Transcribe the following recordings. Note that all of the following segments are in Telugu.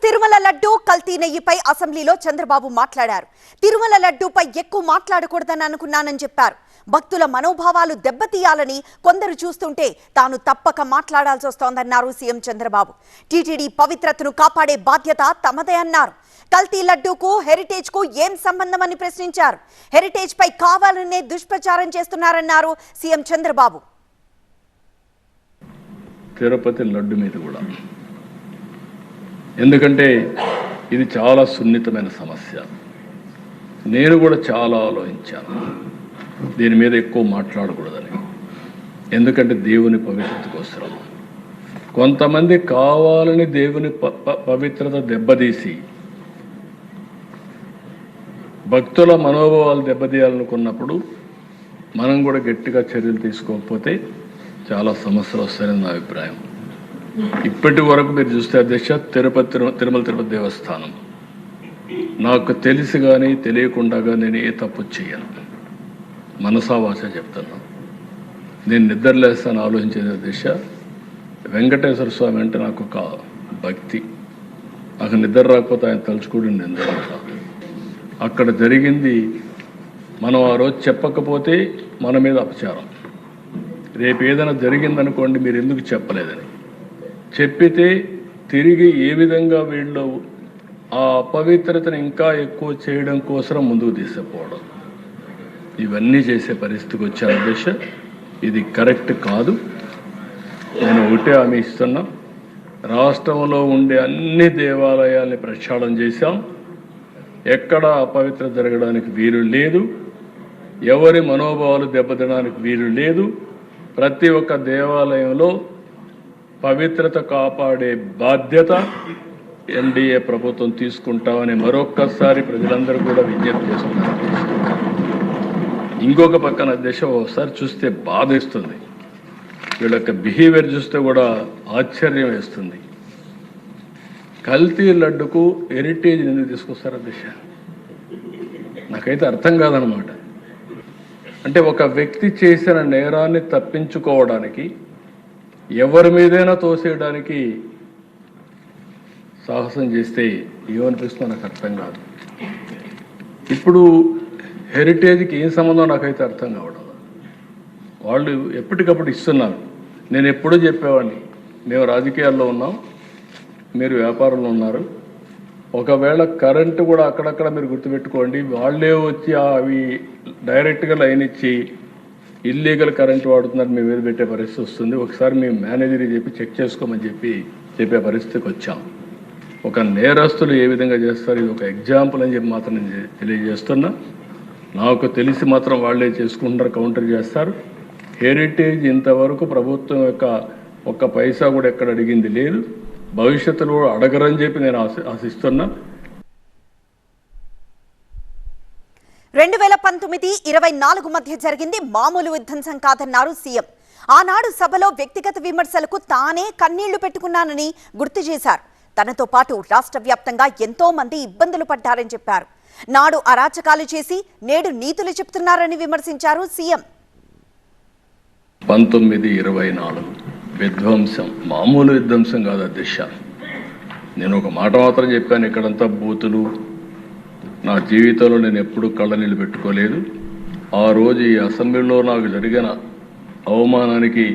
తిరుమల లడ్డు కల్తీ నెయ్యిపై అసెంబ్లీలో చంద్రబాబు మాట్లాడారు. తిరుమల లడ్డూపై ఎక్కువ మాట్లాడకూడదని అనుకున్నానని చెప్పారు. భక్తుల మనోభావాలు దెబ్బతీయాలని కొందరు చూస్తుంటే తాను తప్పక మాట్లాడాల్సి వస్తోందన్నారు సీఎం చంద్రబాబు. టీటీడీ పవిత్రతను కాపాడే బాధ్యత తమదే అన్నారు. కల్తీ లడ్డూకు హెరిటేజ్ కు ఏం సంబంధమని ప్రశ్నించారు. హెరిటేజ్ పై కావాలనే దుష్ప్రచారం చేస్తున్నారన్నారు సీఎం చంద్రబాబు. తిరుపతి లడ్డు మీద కూడా ఎందుకంటే ఇది చాలా సున్నితమైన సమస్య. నేను కూడా చాలా ఆలోచించాను దీని మీద ఎక్కువ మాట్లాడకూడదని. ఎందుకంటే దేవుని పవిత్రత కోసం కొంతమంది కావాలని దేవుని పవిత్రత దెబ్బతీసి భక్తుల మనోభావాలు దెబ్బతీయాలనుకున్నప్పుడు మనం కూడా గట్టిగా చర్యలు తీసుకోకపోతే చాలా సమస్యలు వస్తాయని నా అభిప్రాయం. ఇప్పటి వరకు మీరు చూస్తే అధ్యక్ష తిరుమల తిరుపతి దేవస్థానం నాకు తెలిసి కానీ తెలియకుండా నేను ఏ తప్పు చేయను. మనసా వాచ చెప్తున్నా. నేను నిద్రలేస్తాను ఆలోచించేది అధ్యక్ష, వెంకటేశ్వర స్వామి అంటే నాకు ఒక భక్తి. నాకు నిద్ర రాకపోతే ఆయన తలుచుకోవడం నిద్ర. అక్కడ జరిగింది మనం ఆ రోజు చెప్పకపోతే మన మీద అపచారం. రేపు ఏదైనా జరిగిందనుకోండి మీరు ఎందుకు చెప్పలేదని చెప్పితే తిరిగి ఏ విధంగా వీళ్ళు ఆ అపవిత్రతను ఇంకా ఎక్కువ చేయడం కోసం ముందుకు తీసుకుపోవడం, ఇవన్నీ చేసే పరిస్థితికి వచ్చే అధ్యక్ష. ఇది కరెక్ట్ కాదు. నేను ఒకటే హామీ ఇస్తున్నా, రాష్ట్రంలో ఉండే అన్ని దేవాలయాల్ని ప్రక్షాళన చేశాం. ఎక్కడ అపవిత్రత జరగడానికి వీలు లేదు. ఎవరి మనోభావాలు దెబ్బతినడానికి వీలు లేదు. ప్రతి ఒక్క దేవాలయంలో పవిత్రత కాపాడే బాధ్యత ఎన్డీఏ ప్రభుత్వం తీసుకుంటామని మరొక్కసారి ప్రజలందరూ కూడా విజ్ఞప్తి చేస్తున్నారు. ఇంకొక పక్కన దేశం ఒకసారి చూస్తే బాధేస్తుంది. వీళ్ళ యొక్క బిహేవియర్ చూస్తే కూడా ఆశ్చర్యం వేస్తుంది. కల్తీ లడ్డుకు హెరిటేజ్ ఎందుకు తీసుకొస్తారు అధ్యక్ష? నాకైతే అర్థం కాదనమాట. అంటే ఒక వ్యక్తి చేసిన నేరాన్ని తప్పించుకోవడానికి ఎవరి మీదైనా తోసేయడానికి సాహసం చేస్తే ఏమనిపిస్తుందో నాకు అర్థం కాదు. ఇప్పుడు హెరిటేజ్కి ఏం సంబంధం నాకైతే అర్థం కావడం. వాళ్ళు ఎప్పటికప్పుడు ఇస్తున్నారు. నేను ఎప్పుడూ చెప్పేవాడిని, మేము రాజకీయాల్లో ఉన్నాం, మీరు వ్యాపారంలో ఉన్నారు. ఒకవేళ కరెంటు కూడా అక్కడక్కడ మీరు గుర్తుపెట్టుకోండి, వాళ్ళే వచ్చి అవి డైరెక్ట్గా లైన్ ఇచ్చి ఇల్లీగల్ కరెంట్ వాడుతున్నారు మీ మీద పెట్టే పరిస్థితి వస్తుంది. ఒకసారి మేము మేనేజర్కి చెప్పి చెక్ చేసుకోమని చెప్పే పరిస్థితికి వచ్చాం. ఒక నేరస్తులు ఏ విధంగా చేస్తారు ఇది ఒక ఎగ్జాంపుల్ అని చెప్పి మాత్రం నేను తెలియజేస్తున్నా. నాకు తెలిసి మాత్రం వాళ్ళే చేసుకుంటారు, కౌంటర్ చేస్తారు. హెరిటేజ్ ఇంతవరకు ప్రభుత్వం యొక్క ఒక్క పైసా కూడా ఎక్కడ అడిగింది లేదు. భవిష్యత్తులో అడగరని చెప్పి నేను ఆశిస్తున్నా. 2019-24 మధ్య జరిగింది మామూలు విధ్వంసం కాదన్నారు సీఎం. ఆనాడు సభలో వ్యక్తిగత విమర్శలకు తానే కన్నీళ్లు పెట్టుకున్నానని గుర్తు చేశారు. తనతో పాటు రాష్ట్ర వ్యాప్తంగా ఎంతో మంది ఇబ్బందులు పడ్డారని చెప్పారు. నాడు అరాచకాలు చేసి నేడు నీతులు చెప్తున్నారని విమర్శించారు సీఎం. 1924 విధ్వంసం మామూలు విధ్వంసం కాదు అధ్యక్ష. నేను ఒక మాట మాత్రం చెప్పాను, ఇక్కడంతా బూతులు. నా జీవితంలో నేను ఎప్పుడూ కళ్ళనీళ్ళు పెట్టుకోలేదు. ఆ రోజు ఈ అసెంబ్లీలో నాకు జరిగిన అవమానానికి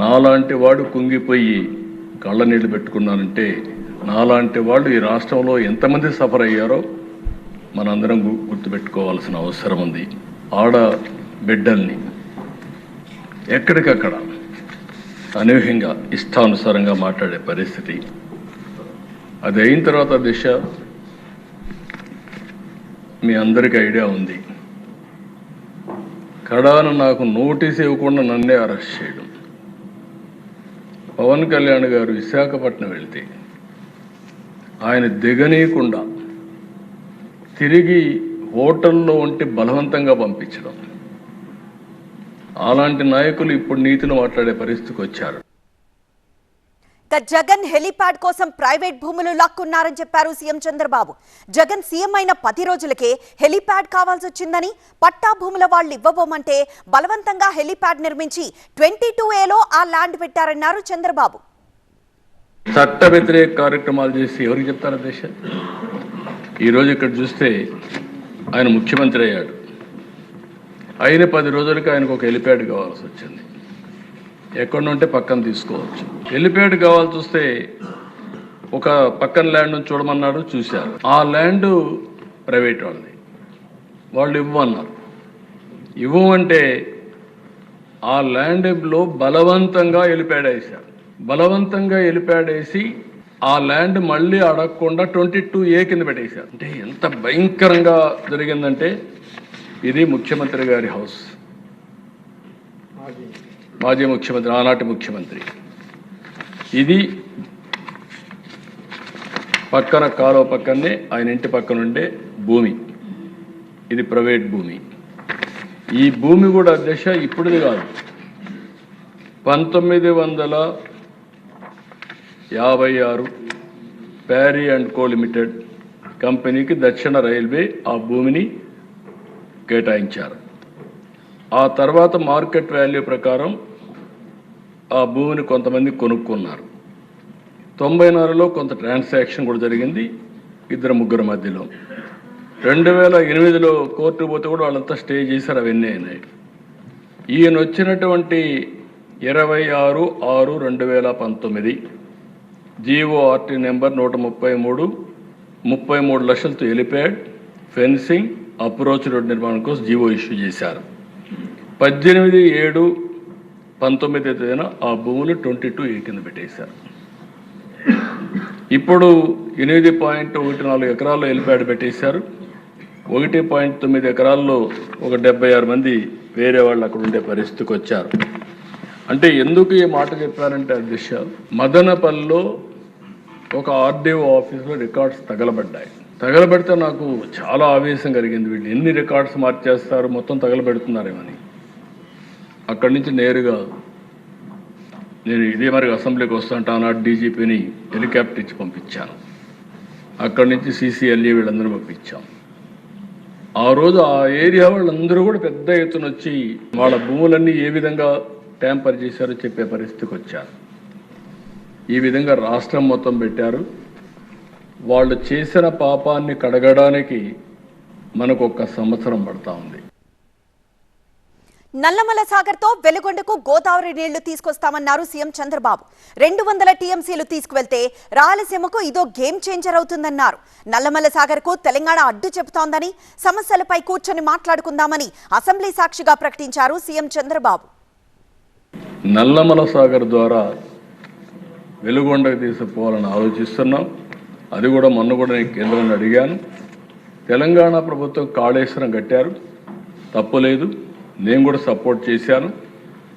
నాలాంటి వాడు కుంగిపోయి కళ్ళనీళ్ళు పెట్టుకున్నానంటే నాలాంటి వాళ్ళు ఈ రాష్ట్రంలో ఎంతమంది సఫర్ అయ్యారో మనందరం గుర్తుపెట్టుకోవాల్సిన అవసరం ఉంది. ఆడ బిడ్డల్ని ఎక్కడికక్కడ అనూహ్యంగా ఇష్టానుసారంగా మాట్లాడే పరిస్థితి. అది అయిన తర్వాత దిశ మీ అందరికీ ఐడియా ఉంది. కడాను నాకు నోటీస్ ఇవ్వకుండా నన్నే అరెస్ట్ చేయడం. పవన్ కళ్యాణ్ గారు విశాఖపట్నం వెళ్తే ఆయన దిగనీయకుండా తిరిగి హోటల్లో ఉంటే బలవంతంగా పంపించడం. అలాంటి నాయకులు ఇప్పుడు నీతులు మాట్లాడే పరిస్థితికి వచ్చారు. జగన్ హెలిప్యాడ్ కోసం ప్రైవేట్ భూములు లాక్కున్నారని చెప్పారు సీఎం చంద్రబాబు. జగన్ సీఎం అయిన 10 రోజులకే హెలిప్యాడ్ కావాల్సి వచ్చిందని, పట్టా భూముల వాళ్ళు ఇవ్వబోమంటే బలవంతంగా హెలిప్యాడ్ నిర్మించి 22A లో ఆ ల్యాండ్ పెట్టారన్నారు చంద్రబాబు. చట్ట వ్యతిరేక కార్యక్రమాలు చేసి ఎవరికి చెప్తారు దేశ? ఈరోజు ఇక్కడ చూస్తే ఆయన ముఖ్యమంత్రి అయ్యాడు. అయిన 10 రోజులకి ఆయనకు ఒక హెలిప్యాడ్ కావాల్సి వచ్చింది. ఎక్కడ ఉంటే పక్కన తీసుకోవచ్చు. హెలిప్యాడ్ కావాల్సి వస్తే ఒక పక్కన ల్యాండ్ చూడమన్నాడు, చూశారు. ఆ ల్యాండ్ ప్రైవేట్ వాళ్ళది. వాళ్ళు ఇవ్వమన్నారు. ఇవ్వమంటే ఆ ల్యాండ్లో బలవంతంగా హెలిప్యాడ్ వేశారు. బలవంతంగా హెలిప్యాడ్ వేసి ఆ ల్యాండ్ మళ్ళీ అడగకుండా 22A కింద పెట్టేశారు. అంటే ఎంత భయంకరంగా జరిగిందంటే, ఇది ముఖ్యమంత్రి గారి హౌస్, మాజీ ముఖ్యమంత్రి, ఆనాటి ముఖ్యమంత్రి. ఇది పక్కన కాలువ పక్కనే ఆయన ఇంటి పక్కన ఉండే భూమి. ఇది ప్రైవేట్ భూమి. ఈ భూమి కూడా అధ్యక్ష ఇప్పుడుది కాదు, 1956 ప్యారీ అండ్ కో లిమిటెడ్ కంపెనీకి దక్షిణ రైల్వే ఆ భూమిని కేటాయించారు. ఆ తర్వాత మార్కెట్ వాల్యూ ప్రకారం ఆ భూమిని కొంతమంది కొనుక్కున్నారు. 94లో కొంత ట్రాన్సాక్షన్ కూడా జరిగింది 2-3 మధ్యలో. 2008లో కోర్టు పోతే కూడా వాళ్ళంతా స్టే చేశారు, అవన్నీ అయినాయి. ఈయన వచ్చినటువంటి 26/6/2019 GORT నెంబర్ 133 33 లక్షలతో హెలిప్యాడ్, ఫెన్సింగ్, అప్రోచ్ రోడ్ నిర్మాణం కోసం జీవో ఇష్యూ చేశారు. 18/7/19 తేదీన ఆ భూములు 22A కింద పెట్టేశారు. ఇప్పుడు 8.14 ఎకరాల్లో హెలిప్యాడ్ పెట్టేశారు. 1.9 ఎకరాల్లో ఒక 76 మంది వేరే వాళ్ళు అక్కడ ఉండే పరిస్థితికి వచ్చారు. అంటే ఎందుకు ఈ మాట చెప్పారంటే అధ్యక్ష, మదనపల్లిలో ఒక RDO ఆఫీసులో రికార్డ్స్ తగలబెడితే నాకు చాలా ఆవేశం కలిగింది. వీళ్ళు ఎన్ని రికార్డ్స్ మార్చేస్తారు, మొత్తం తగలబెడుతున్నారేమని. అక్కడి నుంచి నేరుగా నేను ఇదే మరి అసెంబ్లీకి వస్తుంటా ఆనాడు DGPని హెలికాప్టర్ ఇచ్చి పంపించాను. అక్కడి నుంచి CCLE వీళ్ళందరూ పంపించాం. ఆ రోజు ఆ ఏరియా వాళ్ళందరూ కూడా పెద్ద ఎత్తున వచ్చి వాళ్ళ భూములన్నీ ఏ విధంగా ట్యాంపర్ చేశారో చెప్పే పరిస్థితికి వచ్చారు. ఈ విధంగా రాష్ట్రం మొత్తం పెట్టారు. వాళ్ళు చేసిన పాపాన్ని కడగడానికి మనకు 1 సంవత్సరం పడతా ఉంది. నల్లమల సాగర్తో వెలుగొండకు గోదావరి నీళ్లు తీసుకొస్తామన్నారు సీఎం చంద్రబాబు. 200 TMCలు తీసుకువెళ్తే రాయలసీమకు ఇదో గేమ్ చేంజర్ అవుతుందన్నారు. నల్లమల సాగర్కు తెలంగాణ అడ్డు చెబుతోందని, సమస్యలపై కూర్చొని మాట్లాడుకుందామని అసెంబ్లీ సాక్షిగా ప్రకటించారు సీఎం చంద్రబాబు. నల్లమల సాగర్ ద్వారా వెలుగొండకు తీసుకుపోవాలని ఆలోచిస్తున్నాం. అది కూడా మొన్న కూడా నేను కేంద్రాన్ని అడిగాను. తెలంగాణ ప్రభుత్వం కాళేశ్వరం కట్టారు, తప్పులేదు, నేను కూడా సపోర్ట్ చేశాను.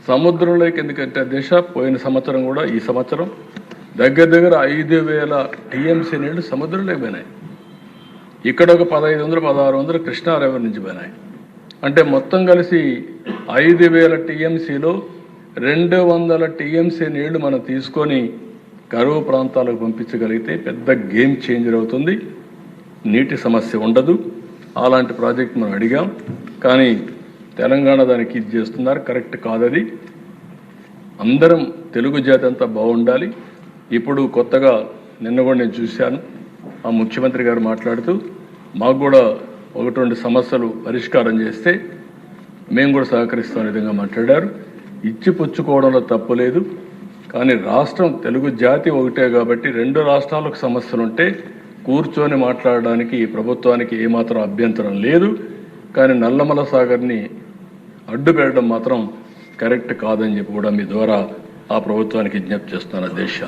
సముద్రంలోకి ఎందుకంటే దిశ పోయిన సంవత్సరం కూడా ఈ సంవత్సరం దగ్గర 5,000 TMC నీళ్లు సముద్రంలోకి పోయినాయి. ఇక్కడ ఒక 1,500-1,600 కృష్ణా రివర్ నుంచి పోయినాయి. అంటే మొత్తం కలిసి 5,000 TMCలో 200 TMC నీళ్లు మనం తీసుకొని కరువు ప్రాంతాలకు పంపించగలిగితే పెద్ద గేమ్ చేంజర్ అవుతుంది. నీటి సమస్య ఉండదు. అలాంటి ప్రాజెక్ట్ మనం అడిగాం, కానీ తెలంగాణ దానికి ఇది చేస్తున్నారు. కరెక్ట్ కాదది. అందరం తెలుగు జాతి అంతా బాగుండాలి. ఇప్పుడు కొత్తగా నిన్న కూడా నేను చూశాను, ఆ ముఖ్యమంత్రి గారు మాట్లాడుతూ మాకు కూడా 1-2 సమస్యలు పరిష్కారం చేస్తే మేము కూడా సహకరిస్తాం విధంగా మాట్లాడారు. ఇచ్చి పుచ్చుకోవడంలో తప్పు లేదు, కానీ రాష్ట్రం తెలుగు జాతి ఒకటే కాబట్టి 2 రాష్ట్రాలకు సమస్యలు ఉంటే కూర్చొని మాట్లాడడానికి ప్రభుత్వానికి ఏమాత్రం అభ్యంతరం లేదు. కానీ నల్లమల సాగర్ని అడ్డు పెట్టడం మాత్రం కరెక్ట్ కాదని చెప్పి కూడా మీ ద్వారా ఆ ప్రభుత్వానికి విజ్ఞప్తి చేస్తున్నారు అధ్యక్ష.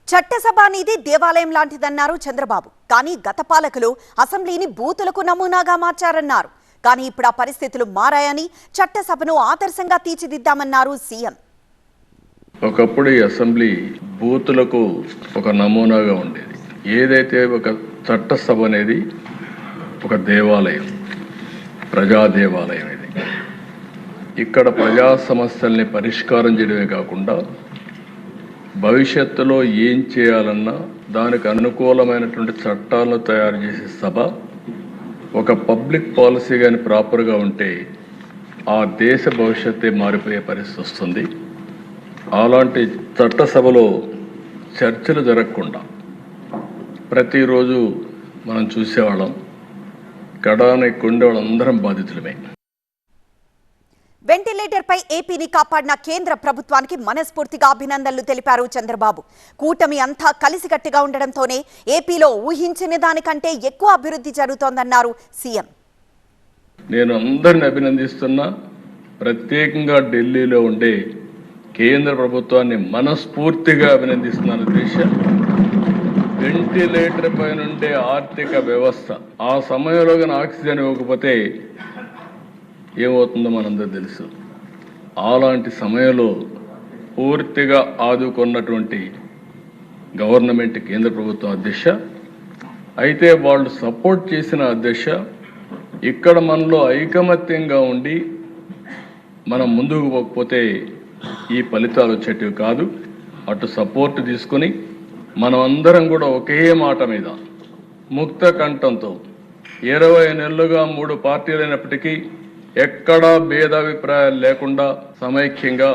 చట్టసభ అనేది దేవాలయం లాంటిదన్నారు చంద్రబాబు. కానీ గత పాలకులు అసెంబ్లీని బూతులకు నమూనాగా మార్చారన్నారు. కానీ ఇప్పుడు ఆ పరిస్థితులు మారాయని, చట్టసభను ఆదర్శంగా తీర్చిదిద్దామన్నారు సీఎం. ఒకప్పుడు ఈ అసెంబ్లీ బూతులకు ఒక నమూనాగా ఉండేది. ఏదైతే ఒక చట్టసభ అనేది ఒక దేవాలయం, ప్రజా దేవాలయం. ఇది ఇక్కడ ప్రజా సమస్యల్ని పరిష్కారం చేయడమే కాకుండా భవిష్యత్తులో ఏం చేయాలన్నా దానికి అనుకూలమైనటువంటి చట్టాలను తయారు చేసే సభ. ఒక పబ్లిక్ పాలసీ కానీ ప్రాపర్గా ఉంటే ఆ దేశ భవిష్యత్తే మారిపోయే పరిస్థితి వస్తుంది. అలాంటి చట్టసభలో చర్చలు జరగకుండా ప్రతిరోజు మనం చూసేవాళ్ళం. కడానికి ఉండే వాళ్ళందరం బాధితులమే. వెంటిలేటర్ పై ఏపీని కాపాడిన కేంద్ర ప్రభుత్వానికి మనస్ఫూర్తిగా అభినందనలు తెలిపారు చంద్రబాబు. కూటమి అంతా కలిసికట్టుగా ఉండడంతోనే ఏపీలో ఊహించిన దానికంటే ఎక్కువ అభివృద్ధి జరుగుతోందన్నారు సీఎం. నేను అందరిని అభినందిస్తున్నా. ప్రత్యేకంగా ఢిల్లీలో ఉండే కేంద్ర ప్రభుత్వాన్ని మనస్ఫూర్తిగా అభినందిస్తున్నాను. దేశ వెంటిలేటర్ పై నుండే ఆర్థిక వ్యవస్థ ఆ సమయంలో కానీ ఆక్సిజన్ ఇవ్వకపోతే ఏమవుతుందో మనందరూ తెలుసు. అలాంటి సమయంలో పూర్తిగా ఆదుకున్నటువంటి గవర్నమెంట్ కేంద్ర ప్రభుత్వం అధ్యక్ష. అయితే వాళ్ళు సపోర్ట్ చేసిన అధ్యక్ష ఇక్కడ మనలో ఐకమత్యంగా ఉండి మనం ముందుకు పోకపోతే ఈ ఫలితాలు వచ్చేటివి కాదు. అటు సపోర్ట్ తీసుకుని మనం అందరం కూడా ఒకే మాట మీద ముక్త కంఠంతో 20 నెలలుగా 3 పార్టీలైనప్పటికీ ఎక్కడా భేదాభిప్రాయాలు లేకుండా సమైక్యంగా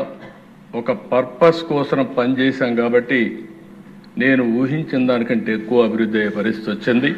ఒక పర్పస్ కోసం పనిచేశాం. కాబట్టి నేను ఊహించిన దానికంటే ఎక్కువ అభివృద్ధి అయ్యే పరిస్థితి వచ్చింది.